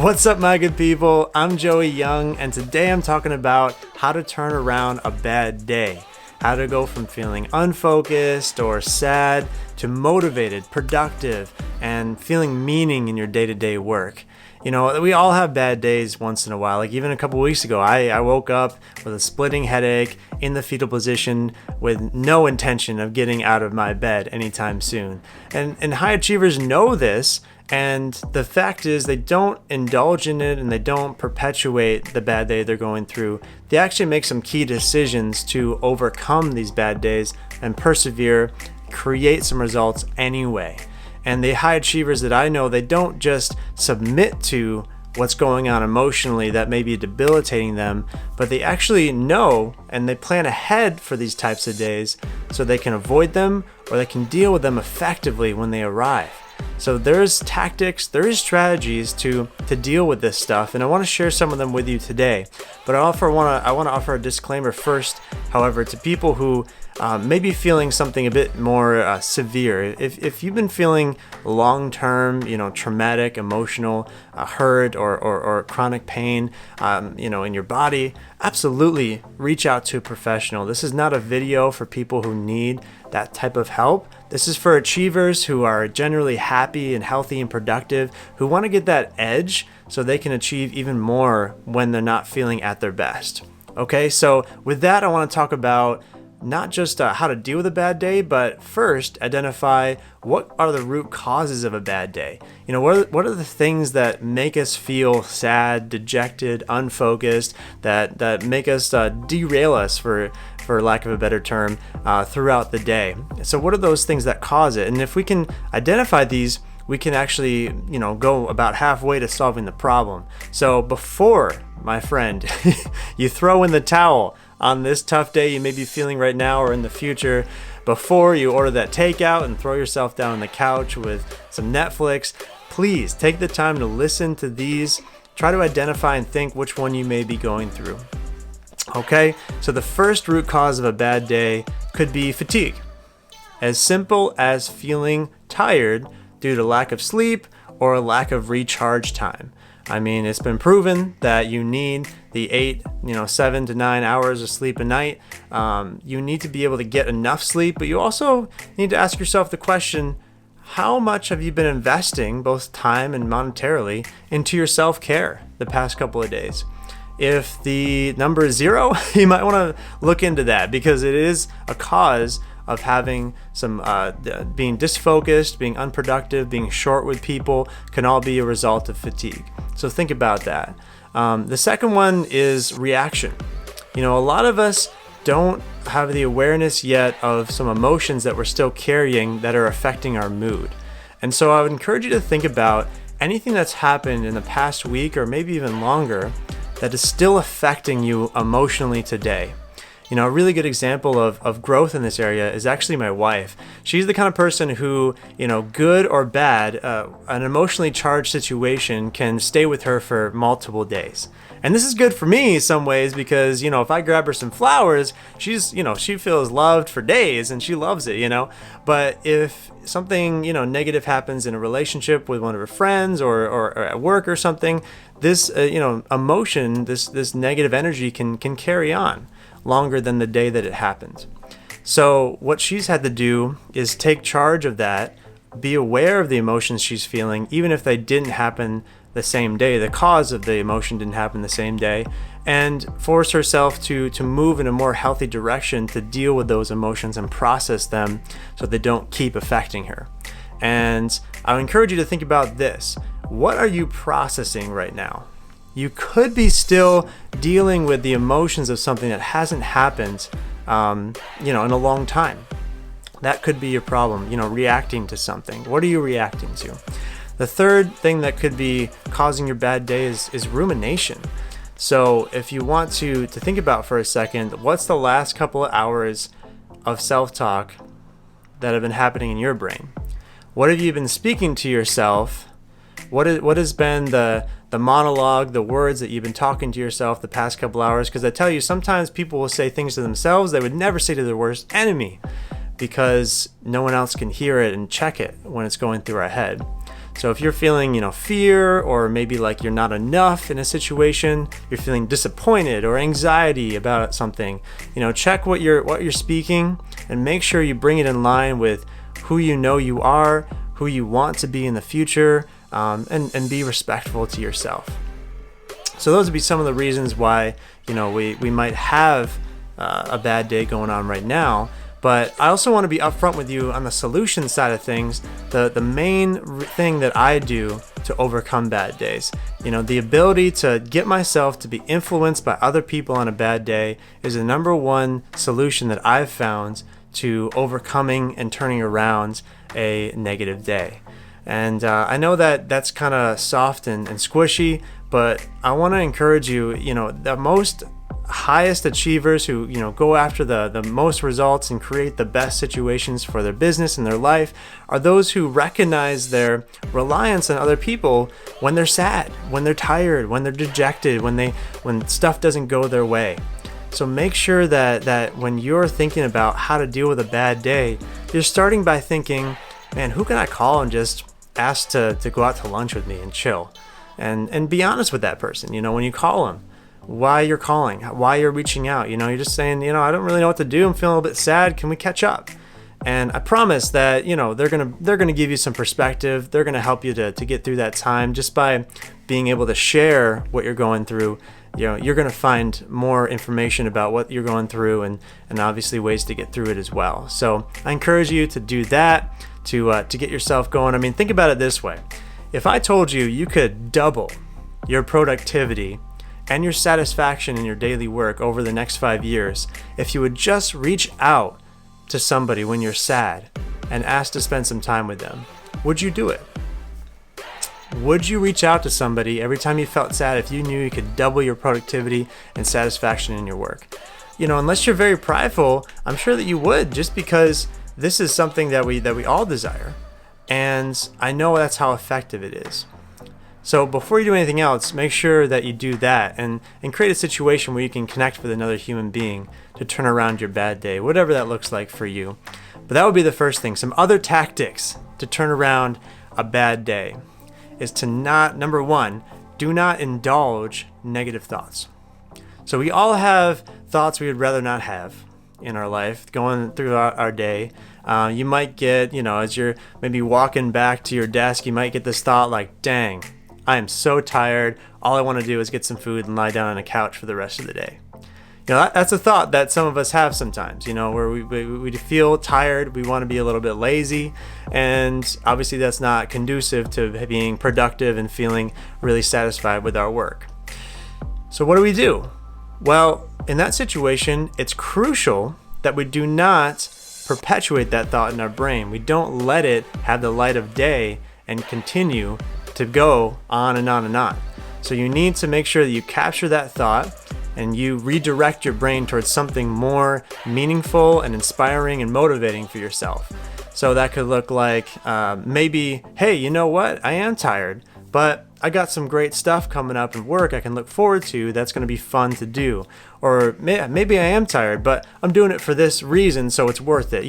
What's up, my good people? I'm Joey Young, and today I'm talking about how to turn around a bad day. How to go from feeling unfocused or sad to motivated, productive, and feeling meaning in your day-to-day work. You know, we all have bad days once in a while. Like even a couple weeks ago, I woke up with a splitting headache in the fetal position with no intention of getting out of my bed anytime soon. And high achievers know this, and the fact is they don't indulge in it and they don't perpetuate the bad day they're going through. They actually make some key decisions to overcome these bad days and persevere, create some results anyway. And the high achievers that I know, they don't just submit to what's going on emotionally that may be debilitating them, but they actually know and they plan ahead for these types of days so they can avoid them or they can deal with them effectively when they arrive. So there's tactics, there's strategies to deal with this stuff, and I want to share some of them with you today. But I want to offer a disclaimer first, however, to people who may be feeling something a bit more severe. If you've been feeling long-term, traumatic, emotional hurt or chronic pain, in your body, absolutely reach out to a professional. This is not a video for people who need that type of help. This is for achievers who are generally happy and healthy and productive, who want to get that edge so they can achieve even more when they're not feeling at their best. Okay, so with that, I want to talk about not just how to deal with a bad day, but first identify what are the root causes of a bad day. What are the things that make us feel sad, dejected, unfocused, that make us derail us, for lack of a better term, throughout the day. So what are those things that cause it? And if we can identify these, we can actually, go about halfway to solving the problem. So before, my friend, you throw in the towel on this tough day you may be feeling right now or in the future, before you order that takeout and throw yourself down on the couch with some Netflix, please take the time to listen to these. Try to identify and think which one you may be going through. Okay, so the first root cause of a bad day could be fatigue. As simple as feeling tired due to lack of sleep or lack of recharge time. I mean, it's been proven that you need the 7 to 9 hours of sleep a night. You need to be able to get enough sleep, but you also need to ask yourself the question, how much have you been investing, both time and monetarily, into your self-care the past couple of days? If the number is 0, you might want to look into that, because it is a cause of having some being disfocused, being unproductive, being short with people, can all be a result of fatigue. So think about that. The second one is reaction. A lot of us don't have the awareness yet of some emotions that we're still carrying that are affecting our mood. And so I would encourage you to think about anything that's happened in the past week or maybe even longer that is still affecting you emotionally today. A really good example of growth in this area is actually my wife. She's the kind of person who, good or bad, an emotionally charged situation can stay with her for multiple days. And this is good for me in some ways because, if I grab her some flowers, she feels loved for days and she loves it, But if something, negative happens in a relationship with one of her friends or at work or something, this, emotion, this negative energy can carry on longer than the day that it happened. So what she's had to do is take charge of that, be aware of the emotions she's feeling, even if they didn't happen the same day, the cause of the emotion didn't happen the same day, and force herself to move in a more healthy direction to deal with those emotions and process them so they don't keep affecting her. And I would encourage you to think about this. What are you processing right now? You could be still dealing with the emotions of something that hasn't happened, in a long time. That could be your problem, reacting to something. What are you reacting to? The third thing that could be causing your bad day is rumination. So if you want to think about for a second, what's the last couple of hours of self-talk that have been happening in your brain? What have you been speaking to yourself? What has been the monologue, the words that you've been talking to yourself the past couple hours? Because I tell you, sometimes people will say things to themselves they would never say to their worst enemy because no one else can hear it and check it when it's going through our head. So if you're feeling, fear, or maybe like you're not enough in a situation, you're feeling disappointed or anxiety about something, check what you're speaking and make sure you bring it in line with who you know you are, who you want to be in the future, and be respectful to yourself. So those would be some of the reasons why, we might have a bad day going on right now. But I also want to be upfront with you on the solution side of things. The main thing that I do to overcome bad days, the ability to get myself to be influenced by other people on a bad day is the number one solution that I've found to overcoming and turning around a negative day. And I know that that's kind of soft and squishy, but I want to encourage you, the most highest achievers who go after the most results and create the best situations for their business and their life are those who recognize their reliance on other people when they're sad, when they're tired, when they're dejected, when stuff doesn't go their way. So make sure that when you're thinking about how to deal with a bad day, you're starting by thinking, man, who can I call and just ask to go out to lunch with me and chill, and be honest with that person. When you call them, why you're calling, why you're reaching out. You're just saying, I don't really know what to do. I'm feeling a little bit sad. Can we catch up? And I promise that, they're gonna give you some perspective. They're gonna help you to get through that time just by being able to share what you're going through. You're gonna find more information about what you're going through and obviously ways to get through it as well. So I encourage you to do that to get yourself going. I mean, think about it this way. If I told you you could double your productivity and your satisfaction in your daily work over the next 5 years, if you would just reach out to somebody when you're sad and ask to spend some time with them, would you do it? Would you reach out to somebody every time you felt sad if you knew you could double your productivity and satisfaction in your work? Unless you're very prideful, I'm sure that you would, just because this is something that we all desire. And I know that's how effective it is. So before you do anything else, make sure that you do that and create a situation where you can connect with another human being to turn around your bad day, whatever that looks like for you. But that would be the first thing. Some other tactics to turn around a bad day is to number one, do not indulge negative thoughts. So we all have thoughts we would rather not have in our life going throughout our day. You might get, as you're maybe walking back to your desk, you might get this thought like, dang, I am so tired. All I want to do is get some food and lie down on a couch for the rest of the day. That's a thought that some of us have sometimes, where we feel tired, we want to be a little bit lazy, and obviously that's not conducive to being productive and feeling really satisfied with our work. So what do? Well, in that situation, it's crucial that we do not perpetuate that thought in our brain. We don't let it have the light of day and continue to go on and on and on. So you need to make sure that you capture that thought and you redirect your brain towards something more meaningful and inspiring and motivating for yourself. So that could look like maybe, hey, you know what? I am tired, but I got some great stuff coming up at work I can look forward to that's going to be fun to do. Or maybe I am tired, but I'm doing it for this reason, so it's worth it.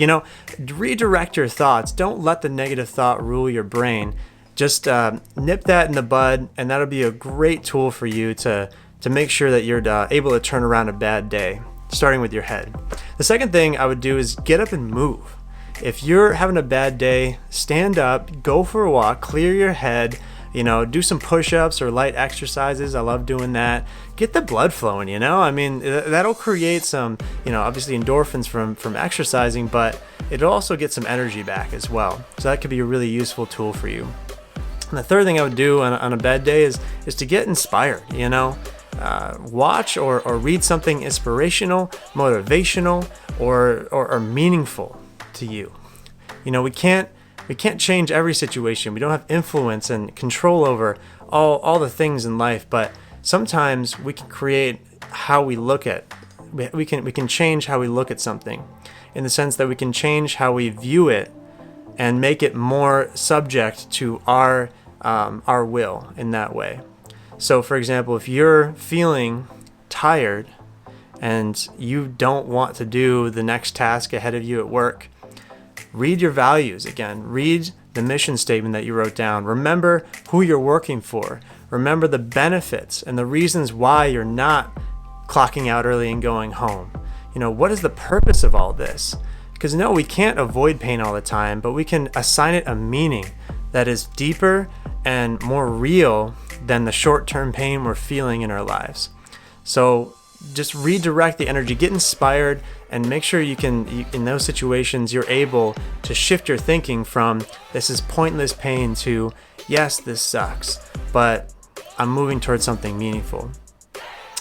Redirect your thoughts. Don't let the negative thought rule your brain. Just nip that in the bud, and that'll be a great tool for you to make sure that you're able to turn around a bad day, starting with your head. The second thing I would do is get up and move. If you're having a bad day, stand up, go for a walk, clear your head, do some push-ups or light exercises. I love doing that. Get the blood flowing, I mean, that'll create some, obviously endorphins from exercising, but it'll also get some energy back as well. So that could be a really useful tool for you. And the third thing I would do on a bad day is to get inspired, watch or read something inspirational, motivational, or meaningful to you. We can't change every situation. We don't have influence and control over all the things in life, but sometimes we can create how we look at. We can change how we look at something, in the sense that we can change how we view it and make it more subject to our will in that way. So for example, if you're feeling tired and you don't want to do the next task ahead of you at work, read your values again. Read the mission statement that you wrote down. Remember who you're working for. Remember the benefits and the reasons why you're not clocking out early and going home. You know, what is the purpose of all this? Because no, we can't avoid pain all the time, but we can assign it a meaning that is deeper and more real than the short-term pain we're feeling in our lives. So just redirect the energy, get inspired, and make sure in those situations, you're able to shift your thinking from this is pointless pain to yes, this sucks, but I'm moving towards something meaningful.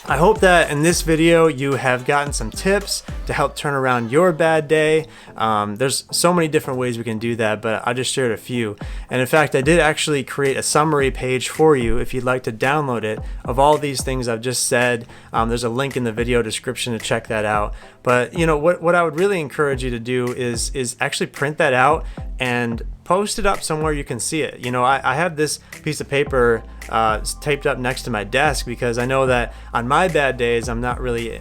I hope that in this video you have gotten some tips to help turn around your bad day. There's so many different ways we can do that, but I just shared a few. And in fact, I did actually create a summary page for you if you'd like to download it of all these things I've just said. There's a link in the video description to check that out. But you know what I would really encourage you to do is actually print that out and post it up somewhere you can see it. You know, I have this piece of paper taped up next to my desk because I know that on my bad days I'm not really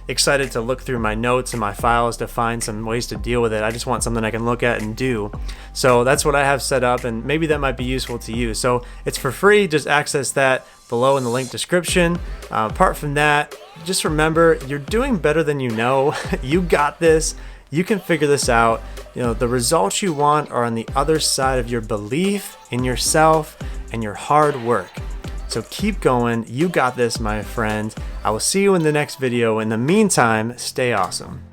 excited to look through my notes and my files to find some ways to deal with it. I just want something I can look at and do. So that's what I have set up, and maybe that might be useful to you. So it's for free, just access that below in the link description. Apart from that, just remember, you're doing better than you know. You got this. You can figure this out. You know, the results you want are on the other side of your belief in yourself and your hard work. So keep going. You got this, my friend. I will see you in the next video. In the meantime, stay awesome.